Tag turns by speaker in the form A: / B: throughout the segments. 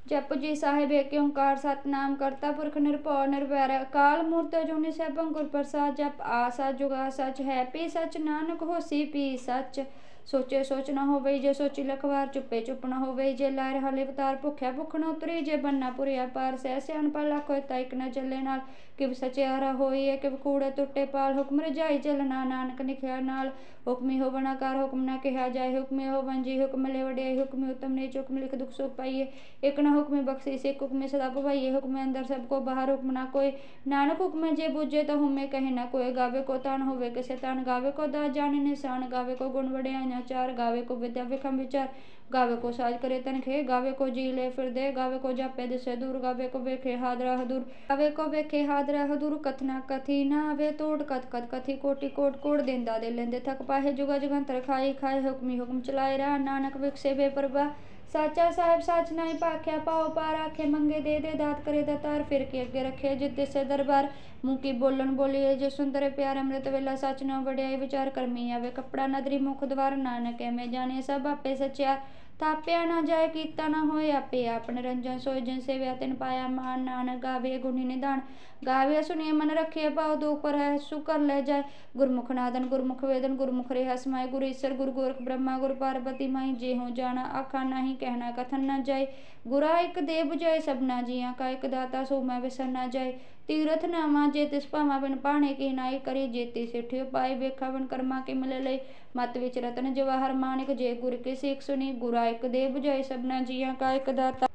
A: जप जी साहिब एक ओंकार सतनाम करता पुरख निरभौ निर्वैर अकाल मूरत अजूनी सैभं गुर प्रसाद। जप आ सच जुगा सच है पी सच नानक होसी पी सच। सोचे सोच न होवे जे सोची लखवार चुप्पे चुप न होवे जे लाए हाले अवतार भुख्या भुख न उतरी जे बनना पुरिया पार सह सियान पर लाखो एक न चले नाल किव सचियारा होइए किव कूड़े टुटे पाल हुक्म रजाई चलना नानक निखिया नाल हुक्मी हो बना कार हुक्म न कहा जाए हुक्मी हो बंजी हुक्म ले वडियाई हुक्मी उत्तम नीच हुक्म लिख दुख सुख पाइए एक न हुक्मी बख्शी सिख हुक्मी सदा भवाइए हुक्म अंदर सबको बाहर हुक्म ना कोई नानक हुक्म जे बुझे तो हुमे कहे ना कोई गावे को तान होवे किसे तान गावे को दास जाने निशान गावे को गुण वडियाइयां चार गावे को विद्या विखम विचार गावे को साज करे तनखे गावे को जी ले फिर दे गावे को जापे दिसे दूर गावे को वेखे हादरा हदूर गावे को वेखे हादरा हदूर कथना कथी ना आवे तोड़ कथ कथ कथी कोटि कोट कोड़ देंदा दे लेंदे थक पाहे जुगा जुगंतर खाई खाए हुक्मी हुक्म चलाए रहा नानक विकसे बेपरवाह साचा साहिब साच नाई पाख्या पाओ पार आखे मंगे दे दात करे दातार फिर के अगे रखे जिद्दे से दरबार मुंह की बोलन बोलिए जे सुंदर प्यार अमृत वेला सच न वड्याई विचार करमी आवे कपड़ा नदरी मुख द्वार नानक में जाने सब आपे सचियार ताप्या ना जाए कीता ना होए आपे आप निरंजन सोए जिन सेव्या तिन पाया मान नानक गावे गुणी निदान गावे सुनिए मन रखे पाओ दुख पर है सुकर ले जाए गुरमुख नादन गुरमुख वेदन गुरमुख रे हसमाए गुरु ईश्वर गुरु गोरख ब्रह्मा गुरु पार्वती माई जे हो जाना आखा नहीं कहना कथन न जाए गुरा एक दे बुझाए सबना जिया का एक दाता सो मैं विसर न जाए तीरथ नामा जे तिस पामा बिन पाने की नाई करी जेती सिठियो पाए वेखा बिन कर्मा के मिले ले मत विच रतन जवाहर मानिक जे गुर के सीख सुनी गुरा एक दे बुझाए सबना जिया का एक दाता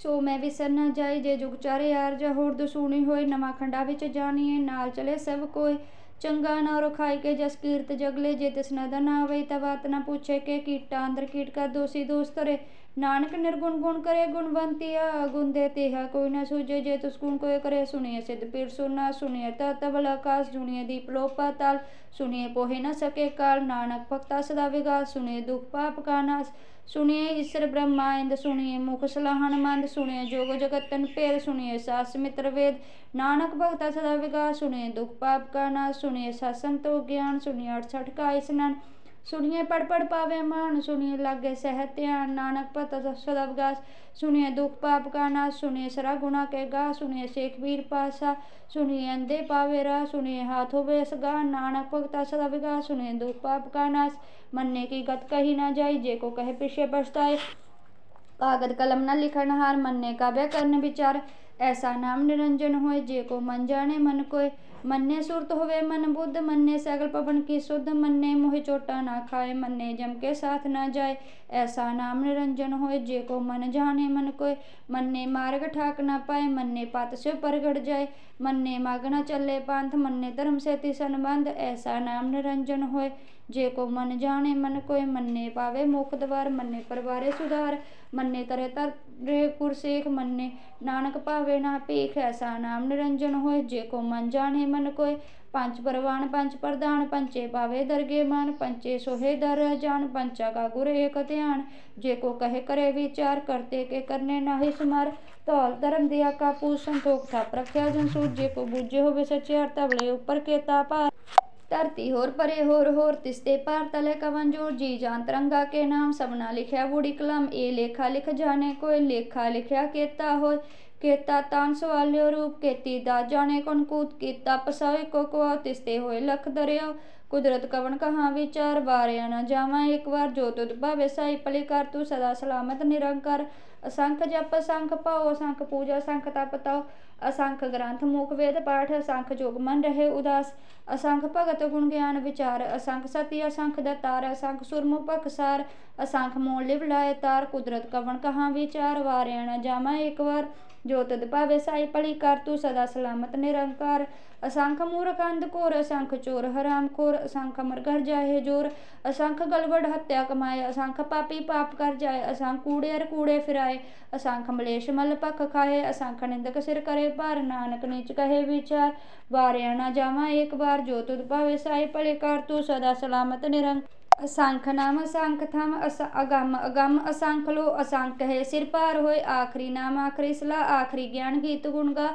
A: सो मैं विसर न जाए जे जुग चारे यार जा होर सुनी होए नमा खंडा विच जानिए नाल चले सब कोई चंगा ना रखाई के जस कीर्त जगले जे तिस नदन आवे तबात न पूछे के कीटा अंदर कीट का दोषी दोष तरे नानक निर्गुण गुण करे गुणवंतिया गुण देते है कोई न सूझे जे तुस गुण कोई करे सुनिए सिद्ध पीर सुना सुनिए तबल आकाश जुनिए दीप लो पाताल सुनिए पोहे न सके काल नानक भक्ता सदा विगास सुनिए दुख पाप का नाश सुनिए ईश्वर ब्रह्मा इंद सुनिए मुख सलाहन मंद सुनिए जोग जगतन पेर सुनिए सास मित्र वेद नानक भक्ता सदा विगास सुनिए दुख पाप का नाश सुनिए सत्संतो ज्ञान सुनिए अड़सठ का स्नान सुनिए पढ़ पावे मान सुनिए लागे सहत ध्यान नानक पता सदा विगास सुनिए दुख पाप का नाश सुनिए सरा गुना के गा सुनिए शेख वीर पासा सुनिए अंधे पावे रा सुनिए हाथों बेस गा नानक भक्ता सदा विगास सुनिए दुख पाप का नाश मन्ने की गत कही ना जाई जे को कहे पीछे पछताए कागद कलम न लिखन हार मन्ने का व्याकरण विचार ऐसा नाम निरंजन होए जे को मन जाने मन कोय मन्ने सुरत होवे मन बुद्ध मन्ने सगल पवन की शुद्ध मन्ने मोहि चोटा ना खाए मन्ने जम के साथ ना जाए ऐसा नाम निरंजन होए जे को मन जाने मन कोय मन्ने मार्ग ठाक ना पाए मन्ने पत से परगड़ जाए मन्ने माग न चले पंथ मन्ने धर्म से तिसन बंद ऐसा नाम निरंजन होए जे को मन जाने मन कोय मन्ने पावे मोक्ष द्वार मन्ने परवारे सुधार मन्ने तरे तरे कुरसेख मन्ने नानक पावे ना पीख ऐसा नाम निरंजन होए जे को मन जाने मन कोय पंच परवान पंच प्रधान पंचे पावे दरगे मान पंचे सोहे दर जान पंचा का गुर एक ध्यान जे को कहे करे विचार करते के करने नाही सुमार तौल धर्म दिया का पूछ संतोख था प्रख्या जन सूझ जे को बुझे होवे सचियार तबले ऊपर के तापा धरती होर परे होर तिस्ते पार तले कवन जोर जी जान तरंगा के नाम सबना लिखया बूढ़ी कलम ए लेखा लिख जाने कोई लेखा लिखया केता होय केता तान सवाल्यो रूप केती दा जाने कौन कूद कीता पसावे को तिस्ते होए लख दरिया कुदरत कवन कहाँ विचार बारिया न जावा एक बार जो तुद भावे साई पली कर तू सदा सलामत निरंकार असंख जप असंख पाओ असंख पूजा असंख तप ताओ असंख ग्रंथ मुख वेद पाठ असंख जोग मन रहे उदास असंख भगत गुण ज्ञान विचार असंख सती असंख दतार असंख सुरमुख पखसार असंख मोल लिवलाए तार कुदरत कवन कहाँ विचार वारिया न जावा एक बार जो तद पावे साई पली कर तू सदा सलामत निरंकार असंख मूर्ख अंधकोर असंख चोर हराम खोर असंख अमर घर जाए जोर असंख गलबड़ हत्या कमाए असंख पापी पाप कर जाए असंख कूड़े फिराए असंख मलेश मल पख खाए असंख निंदक सिर करे पार नानक नीच कहे विचार वारिया ना जावा एक बार जो तुद पावे साई पली कर तू सदा सलामत निरंकार असंख नाम असंख थम अगम अगम असंख लो असंख है सिर पार होए आखरी नाम आखरी सलाह आखरी ज्ञान गीत गुण गा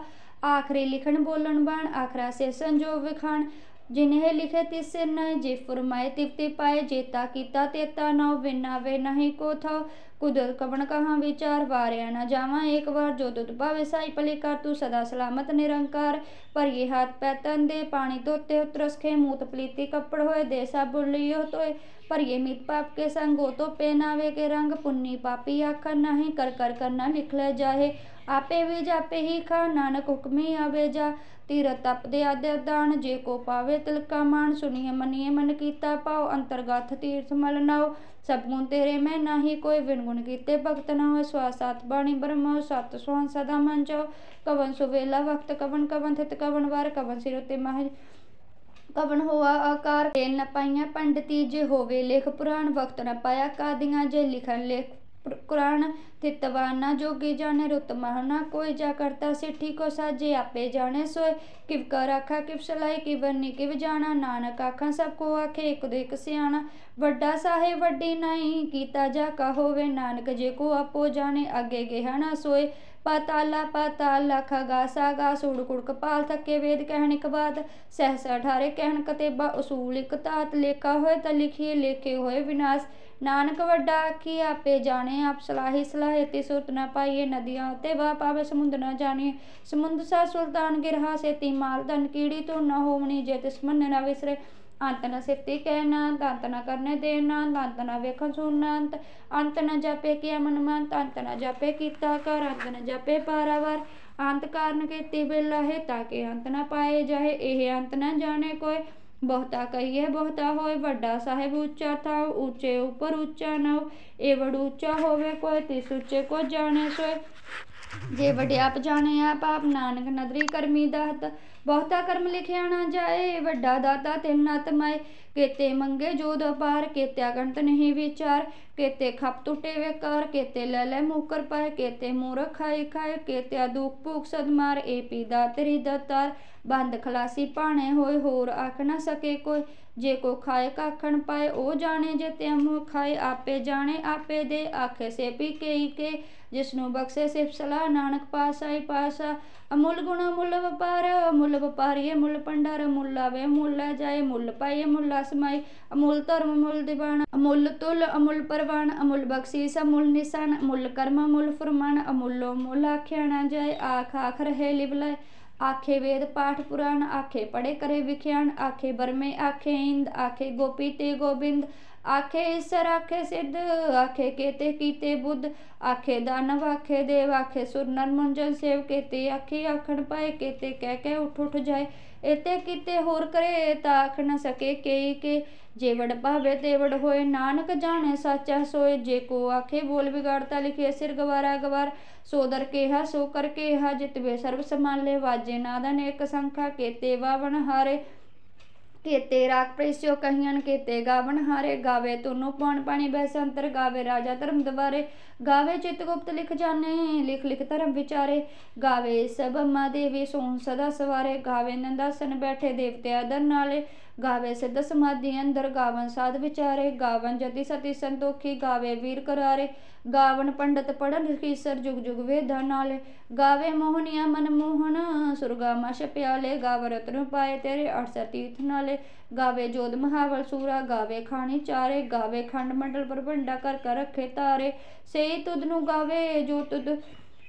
A: आखरी लिखन बोलन बाण आखरा से संजोग विखान जिन्हें लिखे तिस सिर न जे फुरमाए तिवते पाए जेता कीता तेता नौ विना वे नहीं को था कुदरत कवन कहाँ विचार वारिया न जावा एक बार जो तुत भावे साई भली कर तू सदा सलामत निरंकार भरिए हाथ पै तन दे पानी धोते उतरस खे मूत पलीती कपड़ होए दे साबुन लियो तोए भरिए मित पाप के संग हो तो पे नावे के रंग पुन्नी पापी आखा नहीं कर कर करना लिख ले जाहे आपे भी जापे ही खा नानक हुक्मी आवे जा तीरथ तप दे आदे दान जे को पावे तिलका मान सुनिए मनिए मन कीता पाओ अंतर्गत तीर्थ मल नाओ सब गुण तेरे में नाही कोई विन गुण कीते भगत न हो स्वासात बाणी ब्रह्म सत सुहान सदा मन जाओ कवन सुवेला वक्त कवन कवन थित कवन वार कवन सिर ते मह कवन होआ आकार तेल न पाइया पंडिती जे होवे लेख पुराण वक्त न पाया कादियां जे लिखन लेख कुरान थितवान ना जोगी जाने रुत महना कोई जा करता सिठी को साजे आपे जाने सोए किव कर आखा किव सलाई किव बन्नी किव जाना नानक आखा सबको आखे एक दो एक सियाना वड्डा साहे वड्डी नहीं कीता जा का होवे नानक जे को आपो जाने अगे गेहना सोए पाताला पाताला खगा सागा सूड़ कुड़ कपाल थके वेद कहने के बाद सहसा ठारे कहन कतेबा उसूल इक तात लेखा होए त लिखिए लेखे होए विनाश नानक वड्डा आखी आपे जाने आप सलाही सलाहे ते सुरत न पाइए नदियां ते वाह पावे समुद्र न जानिए समुद्र सा सुल्तान गिरहा से ती माल धन कीड़ी तो न होवनी जे तिस मन न विसरे अंत न सिफती कहना अंत न करने देना अंत न वेखन सुनना अंत न जापे किया मन मंत अंत न जापे कीता कर अंत न जापे पारावार अंत कारण के बेला है ताके अंत न पाए जाए एह अंत न जाने कोई बहुता कहिए बहुता होए वड्डा साहेब ऊंचा था ऊंचे ऊपर ऊंचा न एवड़ ऊंचा होवे कोई तिस ऊंचे को जाने सोए जे वड्डे आप जाने आप नानक नदरी करमी दात बहुता कर्म लिखिया ना जाए वड्डा दाता तिल नत माए केते मंगे जोध अपार केते अगंत नहीं विचार केते खप टूटे वेकार केते ले मुकर पाए केते मूर्ख खाए खाए केते दुख भूख सदमार ए पी दातरी दतार बंद खलासी पाने होए होर आख न सके कोई जे को खाए काखण पाए ओ जाने जे ते मुँह खाए आपे जाने आपे दे आखे से पी के जिसनु बख्शे सिर्फ सलाह नानक पासा पासा अमूल गुण अमूल व्यापारिये मूल भंडार मूल आवे मूल जाए मूल पाइये मूल आसमाई अमूल धर्म अमूल दीवान अमूल तुल अमूल परवान अमूल बख्शीस अमूल निशान अमूल कर्म अमूल फरमान अमूलो मूल आख्या न जाए आख आख रहे लिबलाए आखे वेद पाठ पुराण आखे पढ़े करे विख्यान आखे बरमे आखे इंद आखे गोपी ते गोबिंद आखे ईश्वर आखे सिद्ध आखे केते कीते बुद्ध आखे दानव आखे देव आखे सुर नर मुंजन सेव केते आखे आखण पाए केते कह उठ उठ जाए एते कीते होर करे ता आख न सके के जेवड़ भावे तेवड़ होए नानक जाने साचा सोए जे को आखे बोल बिगाड़ता लिखे सिर गवारा गवार सोदर केहा सो कर केहा जितवे सर्व संभाले वाजे नादन एक संखा केते वावन हारे केते राग प्रेस्यो कहियन केते गावन हारे गावे तुनु पौन पानी बहसंतर गावे राजा धर्म दवारे गावे चितगुप्त लिख जाने लिख लिख धर्म विचारे गावे सब अम्मा देवी सोन सदा सवारे गावे नंदासन बैठे देवते आदर नाले गावे सिद्ध समाधि अंदर गावन साध विचारे गावन जति सती संतोखी गावे वीर करारे गावन पंडित पढ़न कीसर जुग जुग वेदा नाले गावे मोहनिया मन मोहन सुरगामा प्याले गाव रत्न पाए तेरे 68 तीर्थ नाले गावे जोध महावल सूरा गावे खानी चारे गावे खंड मंडल पर भंडा कर रखे तारे से तुदनु गावे जो तुद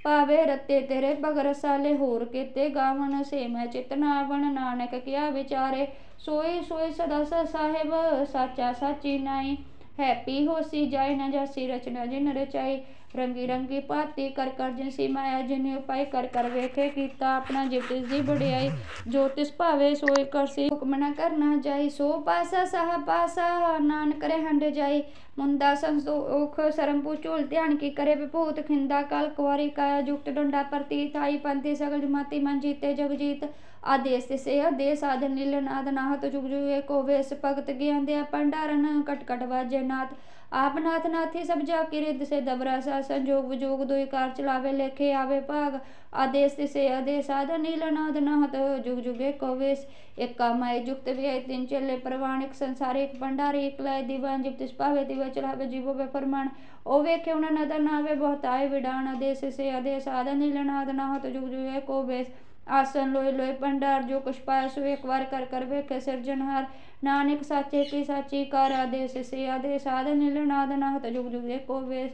A: पावे रत्ते तेरे पग रसाले होर केते गावन से मैं चितनावन नानक किया विचारे सोई सोई सदा साहेब साचा साची नाई हैप्पी होसी जाय न जासी रचना जिन रचाई रंगी रंगी पाती कर कर जिनसी माया जिन उपाय कर कर वेखे कीता अपना जितिस दी बड़ियाई जो तिस भावे सोई करसी हुक्म न करना जाई सो पासा साह पासा नानक करे हंड जाई मुंदा संसोख सरमपु चोल ध्यान की करे विभूत खिंदा काल कुंवारी काया जुक्त डंडा प्रतीत आई पंथी सगल जमाती मन जीते जगजीत आदेश से आदेश आदन नीलन आदनाहत जुग जुगे को वेश भगत ज्ञान दिया भंडारन कट कट वाजे नाथ आप नाथ नाथी सब जाकी रिद से दबरा सा संजोग विजोग दुई कार चलावे लेखे आवे भाग आदेश से आदेश आदन नीलन आदनाहत जुग जुगे को वेश एक कामाई जुक्त व्यय तीन चले प्रवाणिक संसारिक भंडारी एक लाए दीवान जिप तिस पावे दिवा चलावे जीवो वे फरमान ओ वेखे उन नदर नावे बहुत आए विडान आदेश से आदेश आदन नीलन आदनाहत जुग जुगे को वेश आसन लोय लोय भंडार जो कुछ पाए सो एक बार कर कर वेखे सिरजनहार नानक साचे की साची कार आदेश से आदेश आदन नीलन आदनाहत जुग जुगे को वेश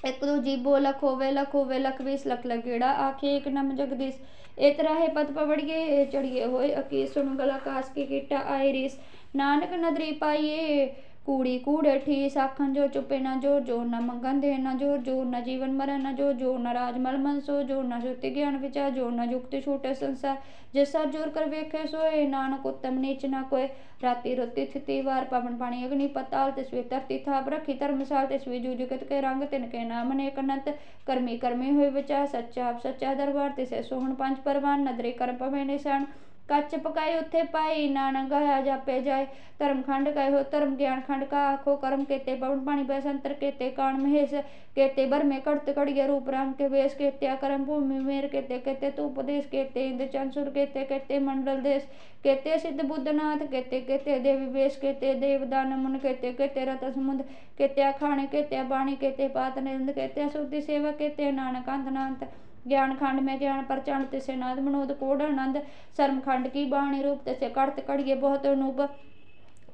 A: एक दो जीबो लख होवे लख 20 लख लगेड़ा आखे एक नम जगदीश। ए तरह पद पवड़िए चढ़िए होए अकी सुन गला कास की कीटा आई रीस। नानक नदरी पाइए कूड़ी कूड़े ठीस आखन जो चुपे न जोर जोर न मंगन दे न जोर जोर न जीवन मरण न जोर जोर न राजमल मन सो जोर न श्रुति ज्ञान विचार जोर न जुक्ति छूटे संसार। जिसा जोर कर वेखे सोए नानक उत्तम नीच न कोय। राति रुति थिति वार पवन पानी अग्नि पताल तिसवे धरती थाप रखी धर्मशाल तिसवे जू जुगत के रंग तिनके नाम अनेक अनंत। करमी करमी हुए विचार सच्चा आप सच्चा दरबार तिसे सोहन पंच परवान नदरे कर पवे निशान। कच्च पकाए उत्थे पाई नानक गाया जापे जाए। धर्म खंड कहो धर्म ज्ञान खंड का आखो कर्म केते पवन पानी बैसंतर केते कान महेश। केते बर में कड़त कड़िया रूप राम के वेश केते करम भूमि मेर केते केते तू उपदेश केते इंद्र चंसुर केते केते मंडल देश। केते सिद्ध बुद्धनाथ केते केते देवी वेश केते देवदान मुन केते केते रत समुद्र। केते खाने केते बाणी केते पात निंद केते शुद्धि सेवा केते नानक अंत ज्ञान खंड में ज्ञान प्रचंड तिसे नाद मनोद कोड आनंद। शर्म खंड की बाणी रूप तिसे कड़त कड़िए बहुत अनूप।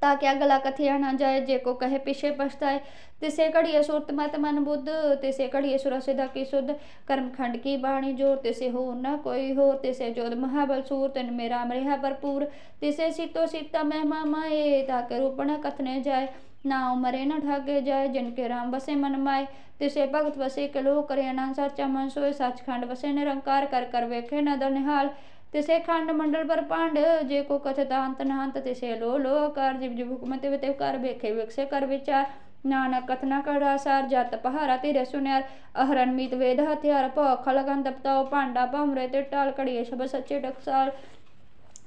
A: ताकि अगला कथिया न जाए जे को कहे पीछे पछताए। तिसे कड़िए सुरत मत मन बुद्ध तिसे कड़िए सुर सिधा की शुद्ध। कर्म खंड की बाणी जोर तिसे हो न कोई हो तिसे जोध महाबल सूर तिन में राम रेहा भरपूर। तिसे सीतो सीता महिमा माए ताके रूप न कथने जाए। ना उमरे न ठाके जाए जिनके राम बसे मन माए। तिसे भगत बसे के लो करे अनंत सच्चा मन सोए। सच खंड बसे निरंकार कर कर वेखे न दर निहाल। तिसे खंड मंडल पर पांड जे को कथत अंत नहंत। तिसे लो कर जीव जीव हुकमत विते कर वेखे विकसे कर विचार। नानक कथना कड़ा सार जात पहारा तेरे सुन्यार। अहरन मीत वेद हथियार पौ खलगन दपताओ पांडा पामरे ते टाल कड़िए सब सच्चे टकसाल।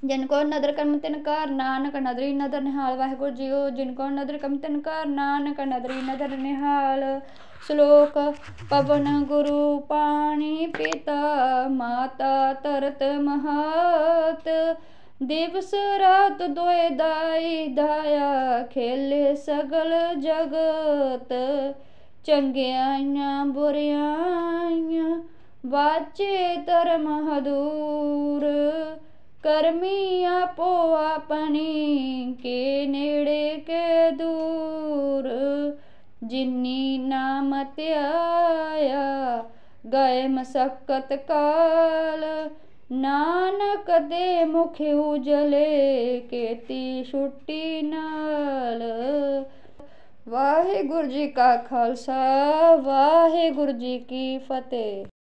A: जिनको नदर कर्म तिनकार नानक नदरी नदर निहाल। वाहिगुरु जीओ जिनको नदर कर्म तिनकार नानक नदरी नदर निहाल। श्लोक पवन गुरु पानी पिता माता तरत महात। दिवस रात दोए दाई दाया खेले सगल जगत। चंगियाइयां बुरियाइयां वाचे धर्म हदूर। करमी आपो अपनी के नेड़े के दूर। जिन्नी नाम त्याया गए मसक्कत काल। नानक दे मुख उजले केती छुट्टी नाल। वाहिगुरु जी का खालसा वाहिगुरु जी की फतेह।